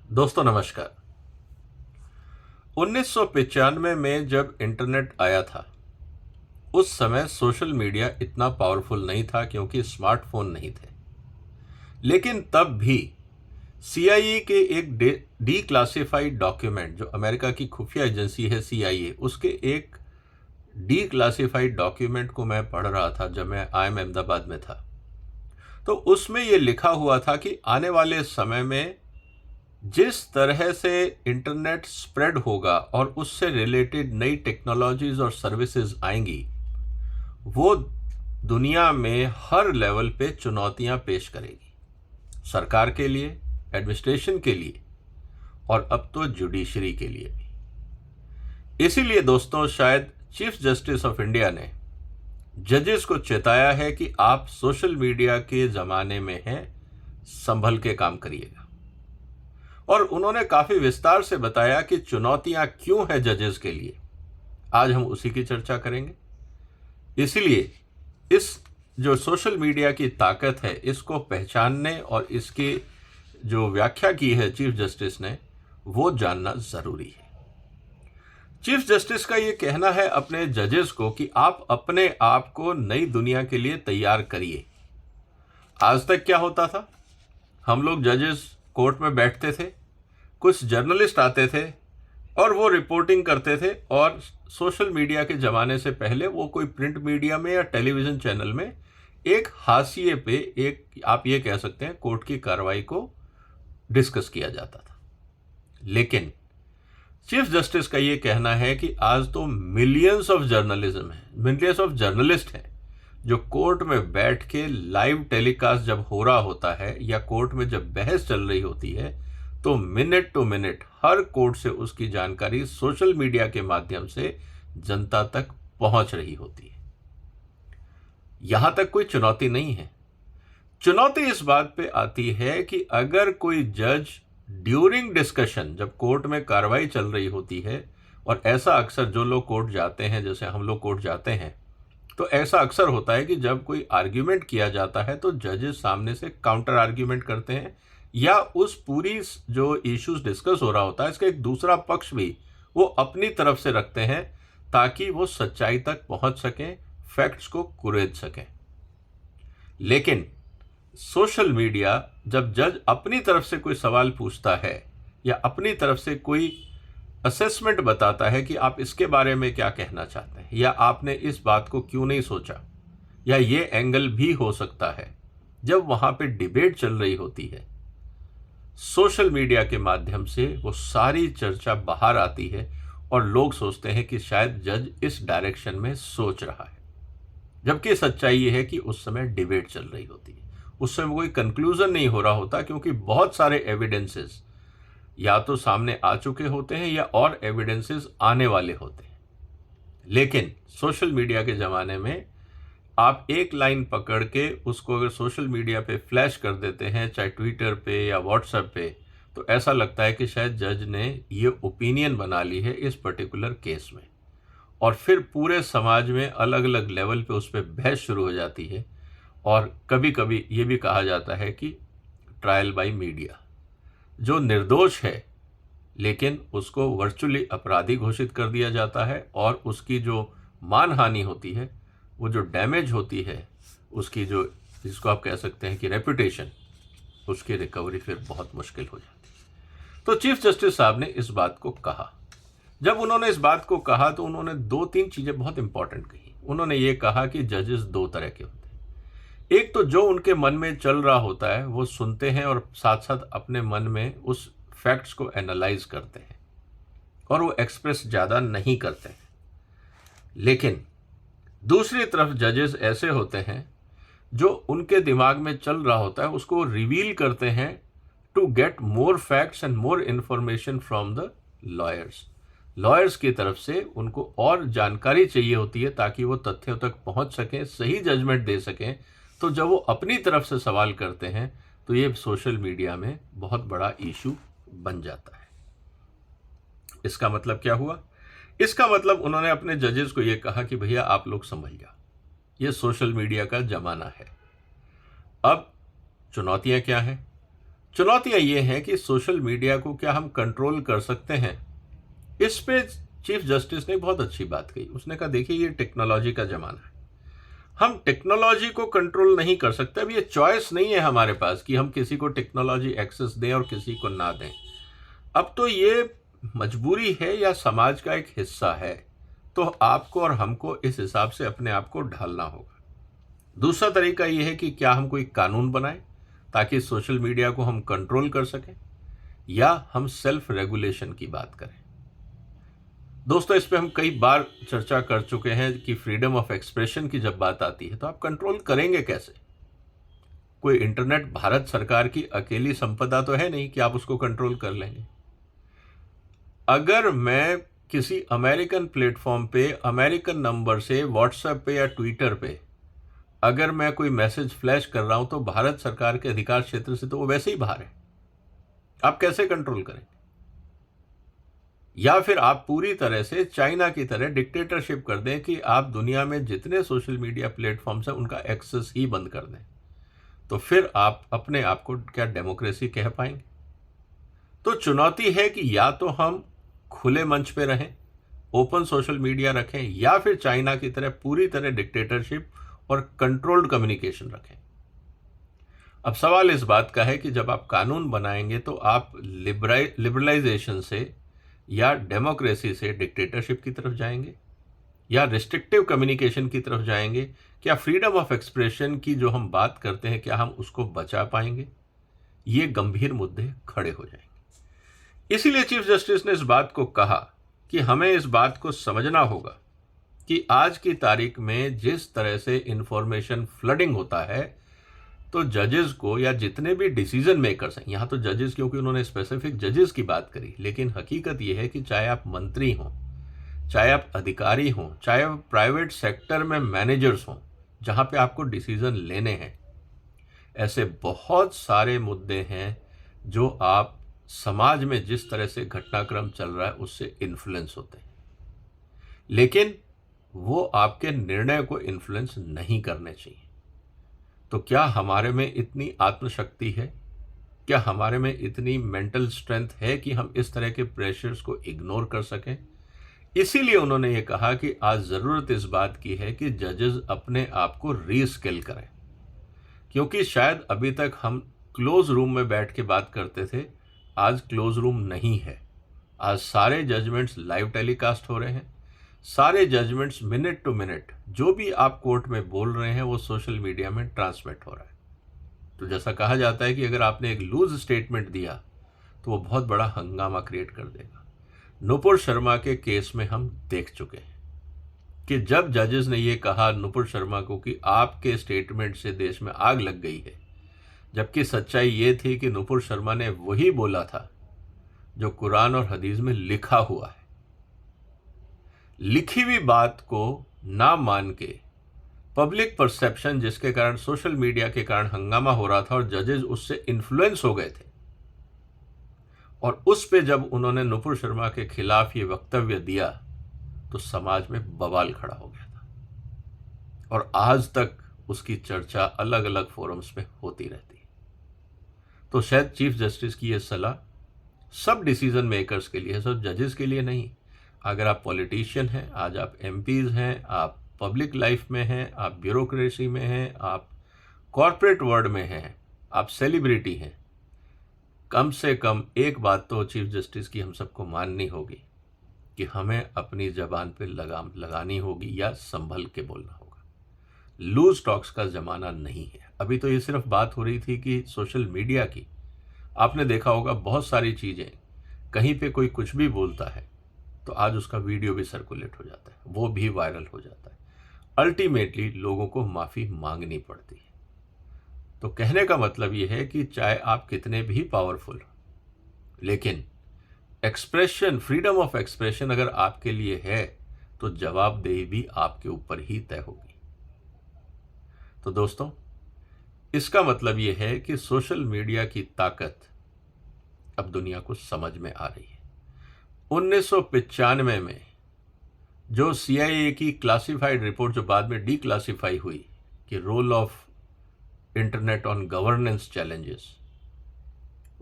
दोस्तों नमस्कार। 1995 में जब इंटरनेट आया था, उस समय सोशल मीडिया इतना पावरफुल नहीं था क्योंकि स्मार्टफोन नहीं थे। लेकिन तब भी सीआईए के एक डी क्लासिफाइड डॉक्यूमेंट, जो अमेरिका की खुफिया एजेंसी है सीआईए, उसके एक डी क्लासिफाइड डॉक्यूमेंट को मैं पढ़ रहा था जब मैं आईएम अहमदाबाद में था। तो उसमें यह लिखा हुआ था कि आने वाले समय में जिस तरह से इंटरनेट स्प्रेड होगा और उससे रिलेटेड नई टेक्नोलॉजीज और सर्विसेज आएंगी, वो दुनिया में हर लेवल पे चुनौतियां पेश करेगी, सरकार के लिए, एडमिनिस्ट्रेशन के लिए और अब तो जुडिशरी के लिए भी। इसीलिए दोस्तों, शायद चीफ जस्टिस ऑफ इंडिया ने जजेस को चेताया है कि आप सोशल मीडिया के जमाने में हैं, संभल के काम करिएगा। और उन्होंने काफी विस्तार से बताया कि चुनौतियां क्यों है जजेस के लिए। आज हम उसी की चर्चा करेंगे। इसीलिए इस जो सोशल मीडिया की ताकत है, इसको पहचानने और इसकी जो व्याख्या की है चीफ जस्टिस ने, वो जानना जरूरी है। चीफ जस्टिस का ये कहना है अपने जजेस को कि आप अपने आप को नई दुनिया के लिए तैयार करिए। आज तक क्या होता था, हम लोग जजेस कोर्ट में बैठते थे, कुछ जर्नलिस्ट आते थे और वो रिपोर्टिंग करते थे, और सोशल मीडिया के ज़माने से पहले वो कोई प्रिंट मीडिया में या टेलीविज़न चैनल में एक हाशिए पे, एक आप ये कह सकते हैं, कोर्ट की कार्रवाई को डिस्कस किया जाता था। लेकिन चीफ जस्टिस का ये कहना है कि आज तो मिलियंस ऑफ जर्नलिज्म है, मिलियंस ऑफ जर्नलिस्ट हैं जो कोर्ट में बैठ के लाइव टेलीकास्ट जब हो रहा होता है या कोर्ट में जब बहस चल रही होती है, तो minute to minute her court से उसकी जानकारी सोशल मीडिया के माध्यम से जनता तक पहुंच रही होती है। यहां तक कोई चुनौती नहीं है। चुनौती इस बात पे आती है कि अगर कोई जज ड्यूरिंग डिस्कशन, जब कोर्ट में कार्रवाई चल रही होती है, और ऐसा अक्सर जो लोग कोर्ट जाते हैं, जैसे हम लोग कोर्ट जाते हैं, तो ऐसा अक्सर होता है कि जब कोई आर्ग्यूमेंट किया जाता है तो जजेस सामने से काउंटर आर्ग्यूमेंट करते हैं, या उस पूरी जो इश्यूज डिस्कस हो रहा होता है, इसका एक दूसरा पक्ष भी वो अपनी तरफ से रखते हैं ताकि वो सच्चाई तक पहुंच सकें, फैक्ट्स को कुरेद सकें। लेकिन सोशल मीडिया, जब जज अपनी तरफ से कोई सवाल पूछता है या अपनी तरफ से कोई असेसमेंट बताता है कि आप इसके बारे में क्या कहना चाहते हैं, या आपने इस बात को क्यों नहीं सोचा, या ये एंगल भी हो सकता है, जब वहां पे डिबेट चल रही होती है, सोशल मीडिया के माध्यम से वो सारी चर्चा बाहर आती है और लोग सोचते हैं कि शायद जज इस डायरेक्शन में सोच रहा है, जबकि सच्चाई ये है कि उस समय डिबेट चल रही होती है, उस समय कोई कंक्लूजन नहीं हो रहा होता, क्योंकि बहुत सारे एविडेंसेस या तो सामने आ चुके होते हैं या और एविडेंसेस आने वाले होते हैं। लेकिन सोशल मीडिया के ज़माने में आप एक लाइन पकड़ के उसको अगर सोशल मीडिया पे फ्लैश कर देते हैं, चाहे ट्विटर पे या व्हाट्सएप पे, तो ऐसा लगता है कि शायद जज ने ये ओपिनियन बना ली है इस पर्टिकुलर केस में, और फिर पूरे समाज में अलग अलग लेवल पे उस पर बहस शुरू हो जाती है। और कभी कभी ये भी कहा जाता है कि ट्रायल बाय मीडिया, जो निर्दोष है लेकिन उसको वर्चुअली अपराधी घोषित कर दिया जाता है, और उसकी जो मानहानि होती है, वो जो डैमेज होती है, उसकी जो, जिसको आप कह सकते हैं कि रेपुटेशन, उसकी रिकवरी फिर बहुत मुश्किल हो जाती है। तो चीफ जस्टिस साहब ने इस बात को कहा। जब उन्होंने इस बात को कहा तो उन्होंने दो तीन चीज़ें बहुत इंपॉर्टेंट कही। उन्होंने ये कहा कि जजेस दो तरह के होते हैं। एक तो जो उनके मन में चल रहा होता है वो सुनते हैं और साथ साथ अपने मन में उस फैक्ट्स को एनालाइज करते हैं, और वो एक्सप्रेस ज़्यादा नहीं करते हैं। लेकिन दूसरी तरफ जजेस ऐसे होते हैं जो उनके दिमाग में चल रहा होता है उसको रिवील करते हैं to get more facts and more information from the lawyers की तरफ से उनको और जानकारी चाहिए होती है ताकि वो तथ्यों तक पहुंच सकें, सही जजमेंट दे सकें। तो जब वो अपनी तरफ से सवाल करते हैं तो ये सोशल मीडिया में बहुत बड़ा इशू बन जाता है। इसका मतलब क्या हुआ? इसका मतलब उन्होंने अपने जजेस को ये कहा कि भैया आप लोग समझ जाओ, ये सोशल मीडिया का जमाना है। अब चुनौतियां क्या हैं? चुनौतियां ये हैं कि सोशल मीडिया को क्या हम कंट्रोल कर सकते हैं। इस पे चीफ जस्टिस ने बहुत अच्छी बात कही। उसने कहा देखिए ये टेक्नोलॉजी का जमाना है, हम टेक्नोलॉजी को कंट्रोल नहीं कर सकते। अब ये चॉइस नहीं है हमारे पास कि हम किसी को टेक्नोलॉजी एक्सेस दें और किसी को ना दें। अब तो ये मजबूरी है या समाज का एक हिस्सा है, तो आपको और हमको इस हिसाब से अपने आप को ढालना होगा। दूसरा तरीका यह है कि क्या हम कोई कानून बनाएं ताकि सोशल मीडिया को हम कंट्रोल कर सकें, या हम सेल्फ रेगुलेशन की बात करें। दोस्तों, इस पे हम कई बार चर्चा कर चुके हैं कि फ्रीडम ऑफ एक्सप्रेशन की जब बात आती है तो आप कंट्रोल करेंगे कैसे। कोई इंटरनेट भारत सरकार की अकेली संपदा तो है नहीं कि आप उसको कंट्रोल कर लेंगे। अगर मैं किसी अमेरिकन प्लेटफॉर्म पे अमेरिकन नंबर से व्हाट्सएप पे या ट्विटर पे अगर मैं कोई मैसेज फ्लैश कर रहा हूं तो भारत सरकार के अधिकार क्षेत्र से तो वो वैसे ही बाहर है, आप कैसे कंट्रोल करेंगे। या फिर आप पूरी तरह से चाइना की तरह डिक्टेटरशिप कर दें कि आप दुनिया में जितने सोशल मीडिया प्लेटफॉर्म्स हैं उनका एक्सेस ही बंद कर दें, तो फिर आप अपने आप को क्या डेमोक्रेसी कह पाएंगे। तो चुनौती है कि या तो हम खुले मंच पे रहें, ओपन सोशल मीडिया रखें, या फिर चाइना की तरह पूरी तरह डिक्टेटरशिप और कंट्रोल्ड कम्युनिकेशन रखें। अब सवाल इस बात का है कि जब आप कानून बनाएंगे तो आप लिबरलाइजेशन से या डेमोक्रेसी से डिक्टेटरशिप की तरफ जाएंगे, या रिस्ट्रिक्टिव कम्युनिकेशन की तरफ जाएंगे। क्या फ्रीडम ऑफ एक्सप्रेशन की जो हम बात करते हैं क्या हम उसको बचा पाएंगे। ये गंभीर मुद्दे खड़े हो जाएंगे। इसीलिए चीफ जस्टिस ने इस बात को कहा कि हमें इस बात को समझना होगा कि आज की तारीख में जिस तरह से इंफॉर्मेशन फ्लडिंग होता है, तो जजेस को या जितने भी डिसीजन मेकर्स हैं, यहाँ तो जजेस क्योंकि उन्होंने स्पेसिफिक जजेस की बात करी, लेकिन हकीकत यह है कि चाहे आप मंत्री हों, चाहे आप अधिकारी हों, चाहे आप प्राइवेट सेक्टर में मैनेजर्स हों, जहाँ पे आपको डिसीजन लेने हैं, ऐसे बहुत सारे मुद्दे हैं जो आप समाज में जिस तरह से घटनाक्रम चल रहा है उससे इन्फ्लुएंस होते हैं, लेकिन वो आपके निर्णय को इन्फ्लुएंस नहीं करने चाहिए। तो क्या हमारे में इतनी आत्मशक्ति है, क्या हमारे में इतनी मेंटल स्ट्रेंथ है कि हम इस तरह के प्रेशर्स को इग्नोर कर सकें। इसीलिए उन्होंने ये कहा कि आज ज़रूरत इस बात की है कि जजेस अपने आप को रीस्किल करें, क्योंकि शायद अभी तक हम क्लोज रूम में बैठ के बात करते थे, आज क्लोज रूम नहीं है। आज सारे जजमेंट्स लाइव टेलीकास्ट हो रहे हैं, सारे जजमेंट्स मिनट टू मिनट जो भी आप कोर्ट में बोल रहे हैं वो सोशल मीडिया में ट्रांसमिट हो रहा है। तो जैसा कहा जाता है कि अगर आपने एक लूज स्टेटमेंट दिया तो वो बहुत बड़ा हंगामा क्रिएट कर देगा। नुपुर शर्मा के केस में हम देख चुके हैं कि जब जजेस ने ये कहा नुपुर शर्मा को कि आपके स्टेटमेंट से देश में आग लग गई है, जबकि सच्चाई ये थी कि नुपुर शर्मा ने वही बोला था जो कुरान और हदीस में लिखा हुआ है। लिखी हुई बात को ना मान के पब्लिक परसेप्शन जिसके कारण सोशल मीडिया के कारण हंगामा हो रहा था और जजेस उससे इन्फ्लुएंस हो गए थे, और उस पे जब उन्होंने नुपुर शर्मा के खिलाफ ये वक्तव्य दिया तो समाज में बवाल खड़ा हो गया था, और आज तक उसकी चर्चा अलग अलग फोरम्स पे होती रहती है। तो शायद चीफ जस्टिस की ये सलाह सब डिसीजन मेकर्स के लिए है, सब जजेस के लिए नहीं। अगर आप पॉलिटिशियन हैं, आज आप एमपीज हैं, आप पब्लिक लाइफ में हैं, आप ब्यूरोक्रेसी में हैं, आप कॉरपोरेट वर्ल्ड में हैं, आप सेलिब्रिटी हैं, कम से कम एक बात तो चीफ जस्टिस की हम सबको माननी होगी कि हमें अपनी जबान पे लगाम लगानी होगी या संभल के बोलना होगा। लूज टॉक्स का ज़माना नहीं है। अभी तो ये सिर्फ बात हो रही थी कि सोशल मीडिया की, आपने देखा होगा बहुत सारी चीज़ें, कहीं पे कोई कुछ भी बोलता है तो आज उसका वीडियो भी सर्कुलेट हो जाता है, वो भी वायरल हो जाता है। अल्टीमेटली लोगों को माफ़ी मांगनी पड़ती है। तो कहने का मतलब ये है कि चाहे आप कितने भी पावरफुल हो, लेकिन एक्सप्रेशन, फ्रीडम ऑफ एक्सप्रेशन अगर आपके लिए है तो जवाबदेही भी आपके ऊपर ही तय होगी। तो दोस्तों, इसका मतलब ये है कि सोशल मीडिया की ताकत अब दुनिया को समझ में आ रही है। 1995 में जो CIA की क्लासिफाइड रिपोर्ट जो बाद में डीक्लासिफाई हुई कि role of internet on governance challenges,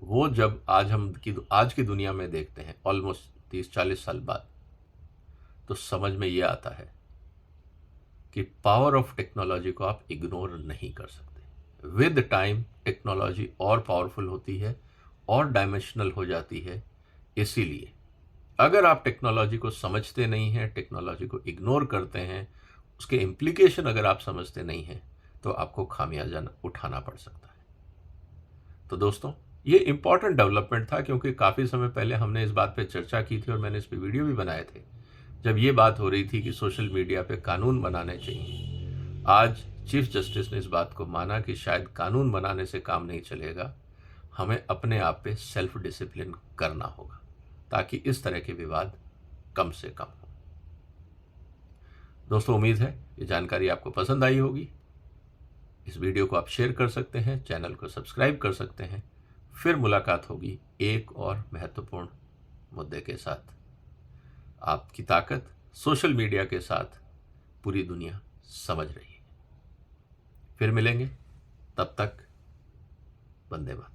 वो जब आज की दुनिया में देखते हैं ऑलमोस्ट 30-40 साल बाद, तो समझ में ये आता है कि पावर ऑफ टेक्नोलॉजी को आप इग्नोर नहीं कर सकते। विद टाइम टेक्नोलॉजी और पावरफुल होती है और डायमेंशनल हो जाती है। इसीलिए अगर आप टेक्नोलॉजी को समझते नहीं हैं, टेक्नोलॉजी को इग्नोर करते हैं, उसके इम्प्लीकेशन अगर आप समझते नहीं हैं, तो आपको खामियाजा उठाना पड़ सकता है। तो दोस्तों, ये इंपॉर्टेंट डेवलपमेंट था, क्योंकि काफ़ी समय पहले हमने इस बात पे चर्चा की थी और मैंने इस पे वीडियो भी बनाए थे, जब ये बात हो रही थी कि सोशल मीडिया पे कानून बनाने चाहिए। आज चीफ जस्टिस ने इस बात को माना कि शायद कानून बनाने से काम नहीं चलेगा, हमें अपने आप पे सेल्फ डिसिप्लिन करना होगा, ताकि इस तरह के विवाद कम से कम हो। दोस्तों, उम्मीद है ये जानकारी आपको पसंद आई होगी। इस वीडियो को आप शेयर कर सकते हैं, चैनल को सब्सक्राइब कर सकते हैं। फिर मुलाकात होगी एक और महत्वपूर्ण मुद्दे के साथ। आपकी ताकत सोशल मीडिया के साथ पूरी दुनिया समझ रही है। फिर मिलेंगे, तब तक वंदे मातरम।